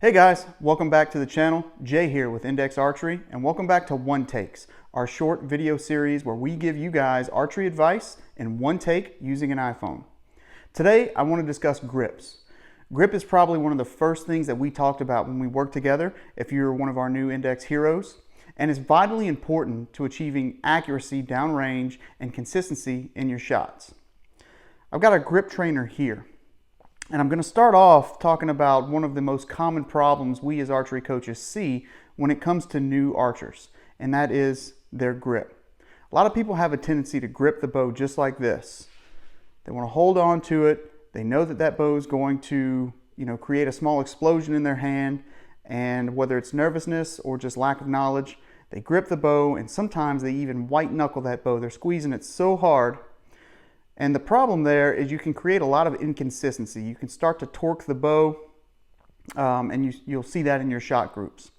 Hey guys, welcome back to the channel. Jay here with Index Archery, and welcome back to One Takes, our short video series where we give you guys archery advice in one take using an iPhone. Today, I want to discuss grips. Grip is probably one of the first things that we talked about when we worked together, if you're one of our new Index heroes, and it's vitally important to achieving accuracy downrange and consistency in your shots. I've got a grip trainer here. And I'm going to start off talking about one of the most common problems we as archery coaches see when it comes to new archers, and that is their grip. A lot of people have a tendency to grip the bow just like this. They want to hold on to it. They know that that bow is going to, create a small explosion in their hand, and whether it's nervousness or just lack of knowledge, they grip the bow, and sometimes they even white knuckle that bow. They're squeezing it so hard. And the problem there is you can create a lot of inconsistency. You can start to torque the bow, and you'll see that in your shot groups.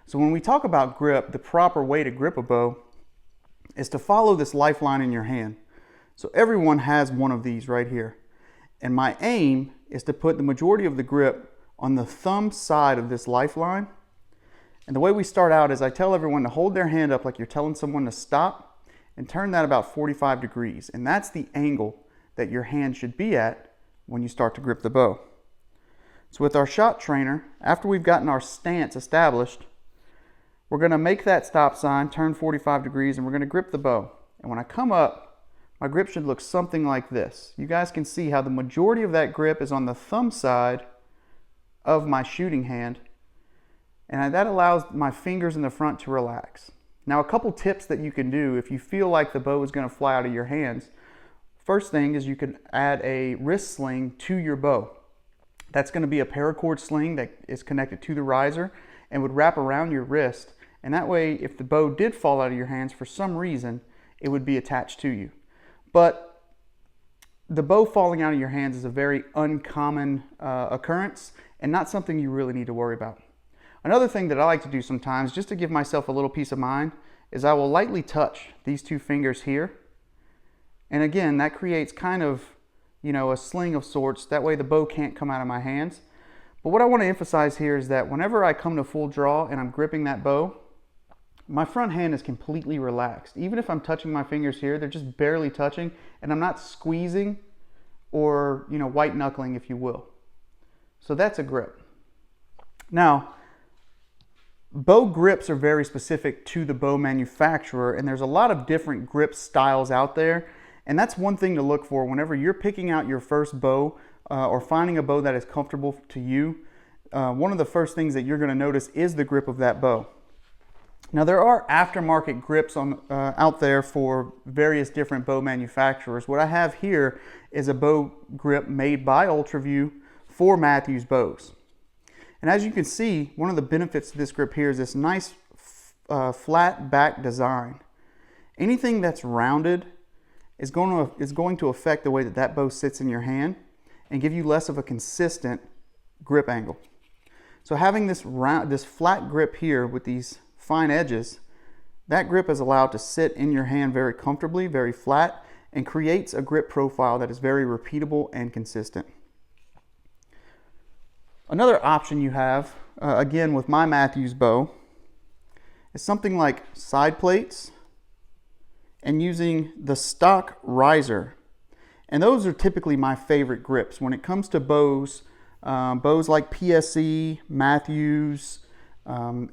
So when we talk about grip, the proper way to grip a bow is to follow this lifeline in your hand. So everyone has one of these right here. And my aim is to put the majority of the grip on the thumb side of this lifeline. And the way we start out is I tell everyone to hold their hand up like you're telling someone to stop, and turn that about 45 degrees. And that's the angle that your hand should be at when you start to grip the bow. So with our shot trainer, after we've gotten our stance established, we're going to make that stop sign, turn 45 degrees, and we're going to grip the bow. And when I come up, my grip should look something like this. You guys can see how the majority of that grip is on the thumb side of my shooting hand, and that allows my fingers in the front to relax. Now, a couple tips that you can do if you feel like the bow is going to fly out of your hands. First thing is you can add a wrist sling to your bow. That's going to be a paracord sling that is connected to the riser and would wrap around your wrist. And that way, if the bow did fall out of your hands for some reason, it would be attached to you. But the bow falling out of your hands is a very uncommon occurrence and not something you really need to worry about. Another thing that I like to do sometimes, just to give myself a little peace of mind, is I will lightly touch these two fingers here. And again, that creates kind of, a sling of sorts. That way the bow can't come out of my hands. But what I want to emphasize here is that whenever I come to full draw and I'm gripping that bow, my front hand is completely relaxed. Even if I'm touching my fingers here, they're just barely touching, and I'm not squeezing or, white knuckling, if you will. So that's a grip. Now, bow grips are very specific to the bow manufacturer, and there's a lot of different grip styles out there. And that's one thing to look for whenever you're picking out your first bow or finding a bow that is comfortable to you. One of the first things that you're going to notice is the grip of that bow. Now, there are aftermarket grips out there for various different bow manufacturers. What I have here is a bow grip made by UltraView for Mathews bows. And as you can see, one of the benefits of this grip here is this nice flat back design. Anything that's rounded is going to affect the way that that bow sits in your hand and give you less of a consistent grip angle. So having this flat grip here with these fine edges, that grip is allowed to sit in your hand very comfortably, very flat, and creates a grip profile that is very repeatable and consistent. Another option you have, again with my Mathews bow, is something like side plates and using the stock riser. And those are typically my favorite grips. When it comes to bows, bows like PSE, Mathews,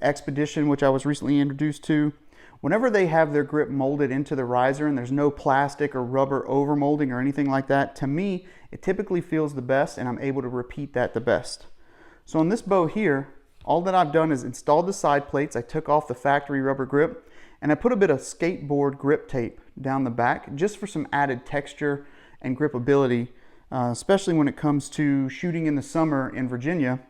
Expedition, which I was recently introduced to, whenever they have their grip molded into the riser and there's no plastic or rubber over molding or anything like that, to me, it typically feels the best and I'm able to repeat that the best. So on this bow here, all that I've done is installed the side plates. I took off the factory rubber grip and I put a bit of skateboard grip tape down the back just for some added texture and gripability, especially when it comes to shooting in the summer in Virginia.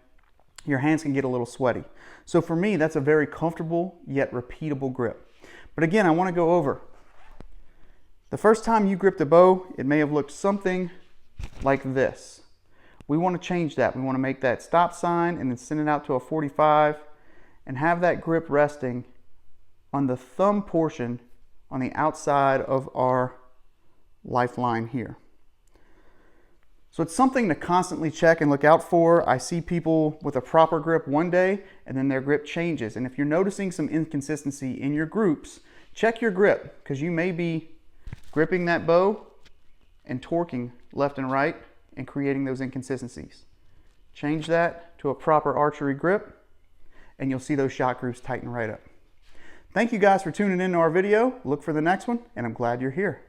Your hands can get a little sweaty. So for me, that's a very comfortable yet repeatable grip. But again, I want to go over. The first time you gripped the bow, it may have looked something like this. We want to change that. We want to make that stop sign and then send it out to a 45 and have that grip resting on the thumb portion on the outside of our lifeline here. So it's something to constantly check and look out for. I see people with a proper grip one day and then their grip changes. And if you're noticing some inconsistency in your groups, check your grip, because you may be gripping that bow and torquing left and right and creating those inconsistencies. Change that to a proper archery grip and you'll see those shot grooves tighten right up. Thank you guys for tuning in to our video. Look for the next one, and I'm glad you're here.